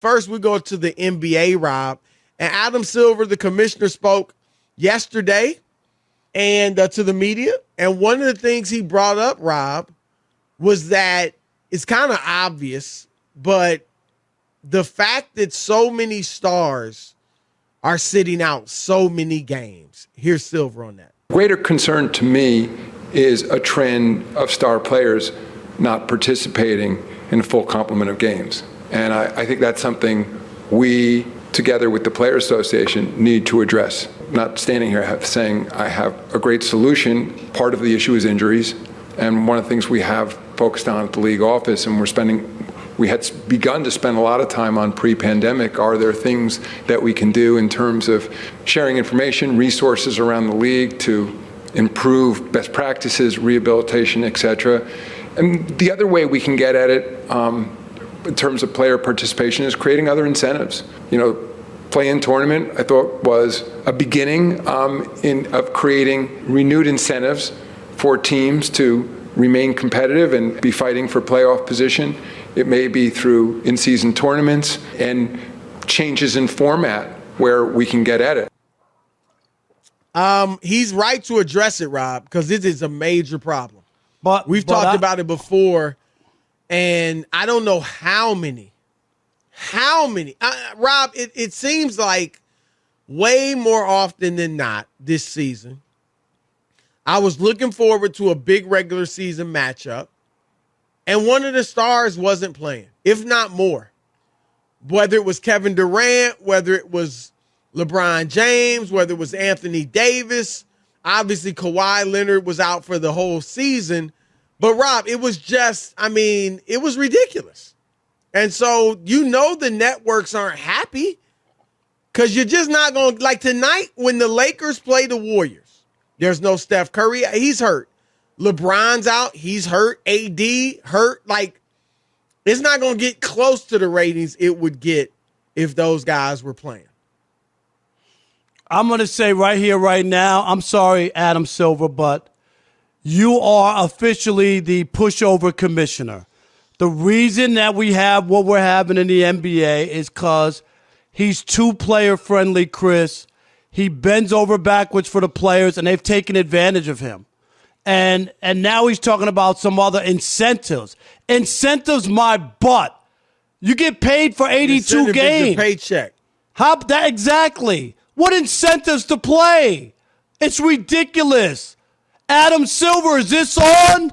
First, we go to the NBA, Rob. And Adam Silver, the commissioner, spoke yesterday and to the media. And one of the things he brought up, Rob, was that it's kind of obvious, but the fact that so many stars are sitting out so many games. Here's Silver on that. Greater concern to me is a trend of star players not participating in a full complement of games. And I think that's something we, together with the Players Association, need to address. Not standing here saying I have a great solution. Part of the issue is injuries. And one of the things we have focused on at the league office, and we had begun to spend a lot of time on pre-pandemic, are there things that we can do in terms of sharing information, resources around the league to improve best practices, rehabilitation, et cetera. And the other way we can get at it in terms of player participation is creating other incentives. Play-in tournament, I thought, was a beginning of creating renewed incentives for teams to remain competitive and be fighting for playoff position. It may be through in-season tournaments and changes in format where we can get at it. He's right to address it, Rob, because this is a major problem. But we've talked about it before, and I don't know how many. Rob, it seems like way more often than not this season, I was looking forward to a big regular season matchup, and one of the stars wasn't playing, if not more. Whether it was Kevin Durant, whether it was LeBron James, whether it was Anthony Davis. Obviously, Kawhi Leonard was out for the whole season. But, Rob, it was it was ridiculous. And so, the networks aren't happy because you're just not going to, like tonight when the Lakers play the Warriors, there's no Steph Curry. He's hurt. LeBron's out. He's hurt. AD hurt. Like, it's not going to get close to the ratings it would get if those guys were playing. I'm going to say right here, right now, I'm sorry, Adam Silver, but you are officially the pushover commissioner. The reason that we have what we're having in the NBA is because he's too player-friendly, Chris. He bends over backwards for the players, and they've taken advantage of him. And now he's talking about some other incentives. Incentives, my butt. You get paid for 82 games. Paycheck. How that exactly? What incentives to play? It's ridiculous. Adam Silver, is this on?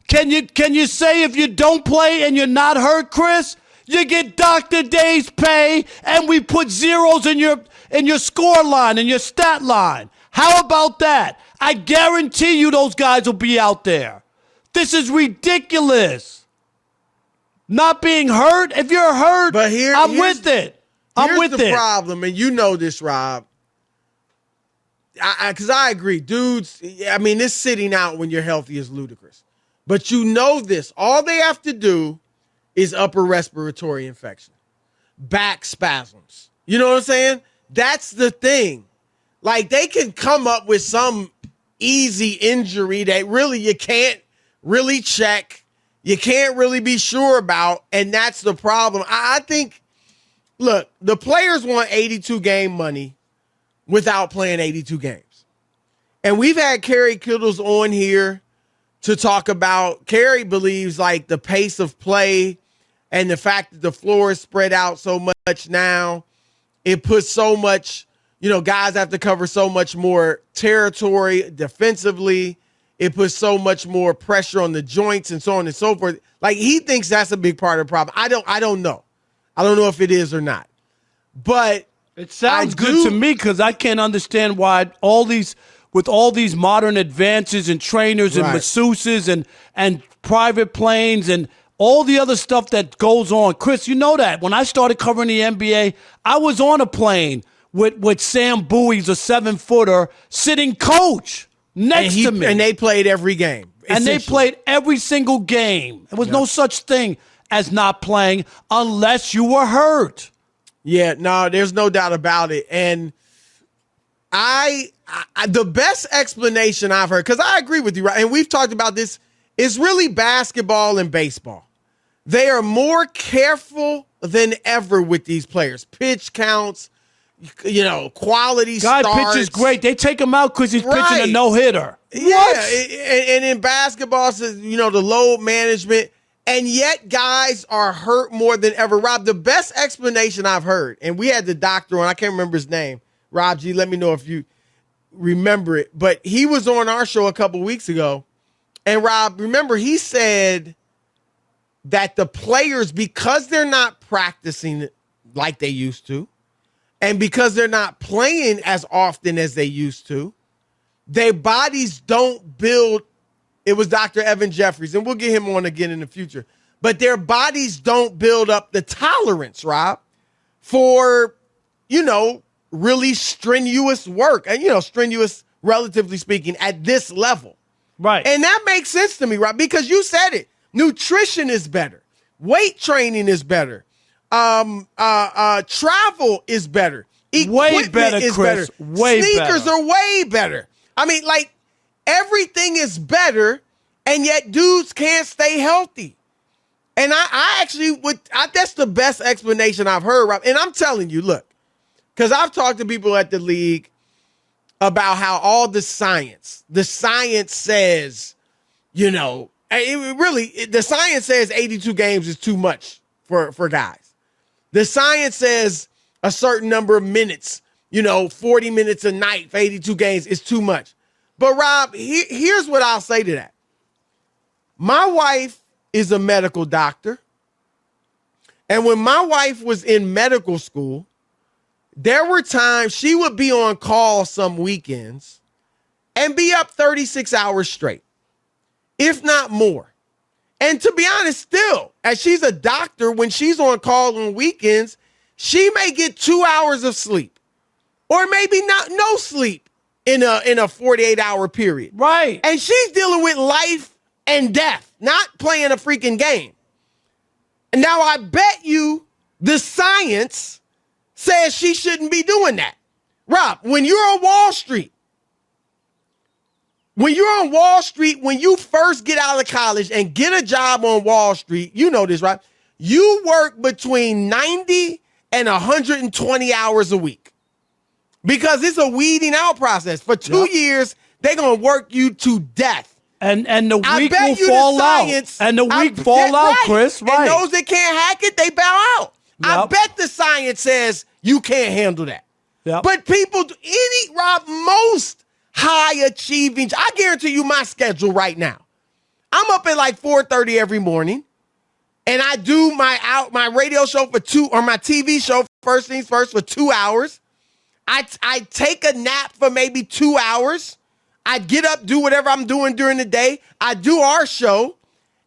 Can you say if you don't play and you're not hurt, Chris, you get Dr. Day's pay, and we put zeros in your score line, in your stat line? How about that? I guarantee you those guys will be out there. This is ridiculous. Not being hurt? If you're hurt, but I'm with it. Here's the problem, and you know this, Rob. Because I agree. Dudes, this sitting out when you're healthy is ludicrous. But you know this. All they have to do is upper respiratory infection, back spasms. You know what I'm saying? That's the thing. Like, they can come up with some easy injury that really you can't really check. You can't really be sure about, and that's the problem. I think, look, the players want 82-game money without playing 82 games. And we've had Kerry Kittles on here to talk about, Kerry believes like the pace of play and the fact that the floor is spread out so much now, it puts so much, guys have to cover so much more territory defensively. It puts so much more pressure on the joints and so on and so forth. Like, he thinks that's a big part of the problem. I don't know. I don't know if it is or not. But it sounds good to me because I can't understand why with all these modern advances and trainers and masseuses and private planes and all the other stuff that goes on. Chris, you know that. When I started covering the NBA, I was on a plane with Sam Bowie's a 7-footer sitting coach next to me. And they played every game. And they played every single game. There was no such thing as not playing unless you were hurt. Yeah, no, there's no doubt about it. And I the best explanation I've heard, because I agree with you, right? And we've talked about this, is really basketball and baseball. They are more careful than ever with these players. Pitch counts, quality Guy starts. pitches great. They take him out because he's pitching a Right. no-hitter. Yeah, What? and in basketball, the load management, and yet guys are hurt more than ever. Rob, the best explanation I've heard, and we had the doctor on, I can't remember his name. Rob G, let me know if you remember it. But he was on our show a couple weeks ago, and Rob, remember, he said that the players, because they're not practicing like they used to, and because they're not playing as often as they used to, their bodies don't build. It was Dr. Evan Jeffries, and we'll get him on again in the future. But their bodies don't build up the tolerance, Rob, for, really strenuous work. And, strenuous, relatively speaking, at this level. Right. And that makes sense to me, Rob, because you said it. Nutrition is better. Weight training is better. Travel is better. Way better, is Chris. better. Way Sneakers better. are way better. I mean, everything is better, and yet dudes can't stay healthy. And I actually that's the best explanation I've heard, Rob. And I'm telling you, look, because I've talked to people at the league about how all the science says, the science says 82 games is too much for guys. The science says a certain number of minutes, 40 minutes a night for 82 games is too much. But Rob, here's what I'll say to that. My wife is a medical doctor. And when my wife was in medical school, there were times she would be on call some weekends and be up 36 hours straight, if not more. And to be honest, still, as she's a doctor, when she's on call on weekends, she may get 2 hours of sleep or maybe no sleep in a 48-hour period. Right. And she's dealing with life and death, not playing a freaking game. And now I bet you the science says she shouldn't be doing that. Rob, when you're on Wall Street, when you first get out of college and get a job on Wall Street, you know this, right? You work between 90 and 120 hours a week because it's a weeding out process. For 2 years, they're going to work you to death. And the weak will fall out. And the weak fall out, Chris. Right. And those that can't hack it, they bow out. Yep. I bet the science says you can't handle that. Yep. But people, most high achieving, I guarantee you my schedule right now. I'm up at 4:30 every morning, and I do my radio show or my TV show, First Things First, for 2 hours. I take a nap for maybe 2 hours. I get up, do whatever I'm doing during the day. I do our show.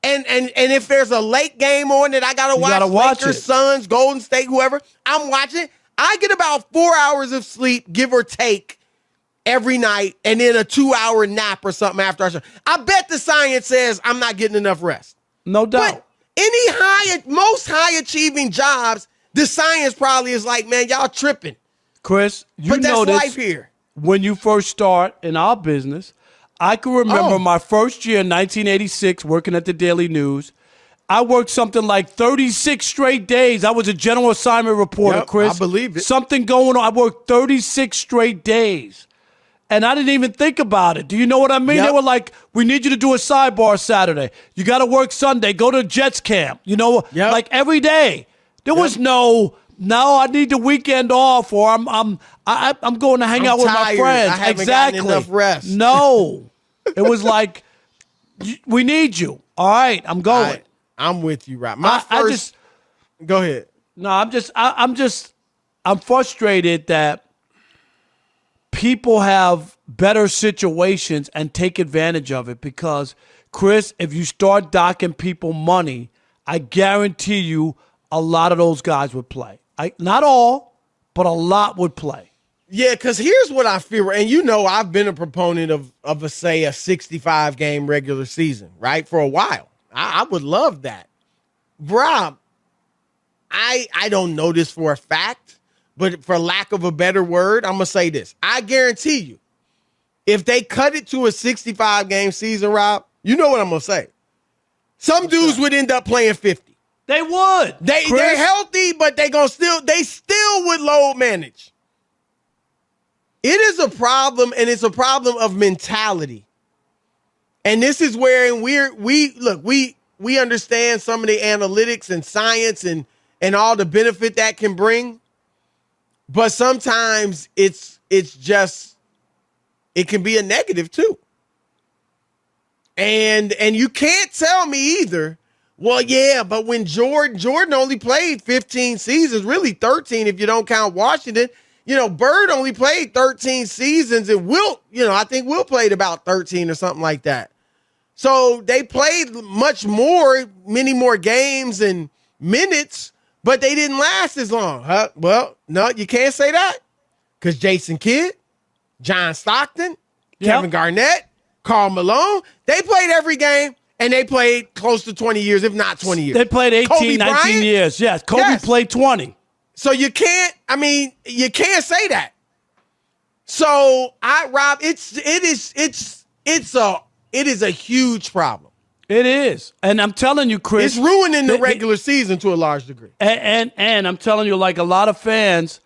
And if there's a late game on that I got to watch, Lakers, Suns, Golden State, whoever, I'm watching. I get about 4 hours of sleep, give or take, every night, and then a 2-hour nap or something after our show. I bet the science says I'm not getting enough rest. No doubt. But most high achieving jobs, the science probably is man, y'all tripping. Chris, but that's life here. When you first start in our business, I can remember my first year in 1986 working at the Daily News. I worked something like 36 straight days. I was a general assignment reporter, Chris. I believe it. Something going on. I worked 36 straight days. And I didn't even think about it. Do you know what I mean? They were like, we need you to do a sidebar Saturday. You got to work Sunday. Go to Jets camp. Like every day. There was no, I need the weekend off, or I'm going to hang out with my friends. I haven't gotten enough rest. No. It was like, we need you. All right, I'm going. I'm with you, Rob. Go ahead. No, I'm frustrated that people have better situations and take advantage of it because, Chris, if you start docking people money, I guarantee you a lot of those guys would play. Not all, but a lot would play. Yeah, because here's what I feel, and I've been a proponent of a 65-game regular season, right, for a while. I would love that. Rob, I don't know this for a fact, but for lack of a better word, I'm going to say this. I guarantee you, if they cut it to a 65-game season, Rob, you know what I'm going to say. Some dudes would end up playing 50. They would. They're healthy, but they still would load manage. It is a problem, and it's a problem of mentality. And this is where we understand some of the analytics and science and all the benefit that can bring. But sometimes it can be a negative too. And you can't tell me either, well, yeah, but when Jordan only played 15 seasons, really 13 if you don't count Washington. Bird only played 13 seasons, and I think Will played about 13 or something like that. So they played many more games and minutes, but they didn't last as long. Huh? Well, no, you can't say that, because Jason Kidd, John Stockton, Kevin Garnett, Karl Malone, they played every game, and they played close to 20 years, if not 20 years. They played 18, 19 years. Yes, Kobe played 20. So you can't say that. So Rob, it is a huge problem. It is. And I'm telling you, Chris, it's ruining the regular season to a large degree. And I'm telling you, like, a lot of fans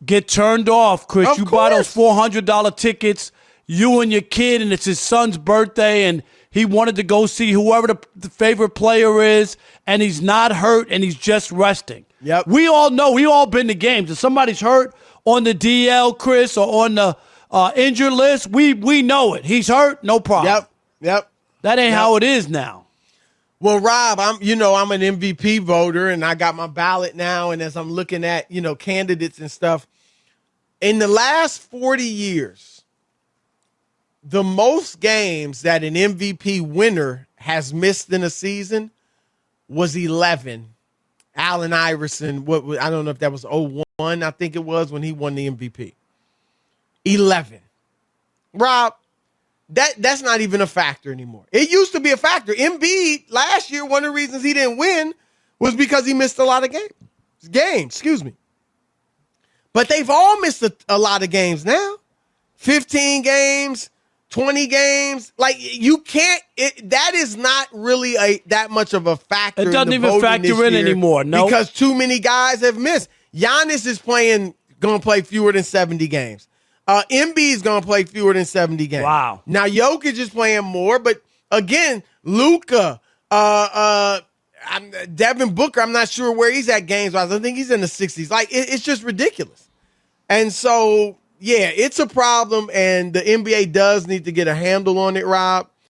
get turned off, Chris. You buy those $400 tickets, you and your kid, and it's his son's birthday, and he wanted to go see whoever the favorite player is, and he's not hurt, and he's just resting. Yep. We all know. We all been to games. If somebody's hurt on the DL, Chris, or on the injured list, we know it. He's hurt, no problem. Yep. That ain't how it is now. Well, Rob, I'm an MVP voter, and I got my ballot now. And as I'm looking at, candidates and stuff, in the last 40 years, the most games that an MVP winner has missed in a season was 11. Allen Iverson, I don't know if that was 01, I think it was, when he won the MVP. 11. Rob, that's not even a factor anymore. It used to be a factor. Embiid, last year, one of the reasons he didn't win was because he missed a lot of games. But they've all missed a lot of games now. 15 games, 20 games. Like, you can't, that is not really that much of a factor. It doesn't even factor in anymore, no. Because too many guys have missed. Giannis is going to play fewer than 70 games. Embiid's going to play fewer than 70 games. Wow. Now, Jokic is playing more, but again, Luka, Devin Booker, I'm not sure where he's at games-wise. I think he's in the 60s. Like, it's just ridiculous. And so, yeah, it's a problem, and the NBA does need to get a handle on it, Rob.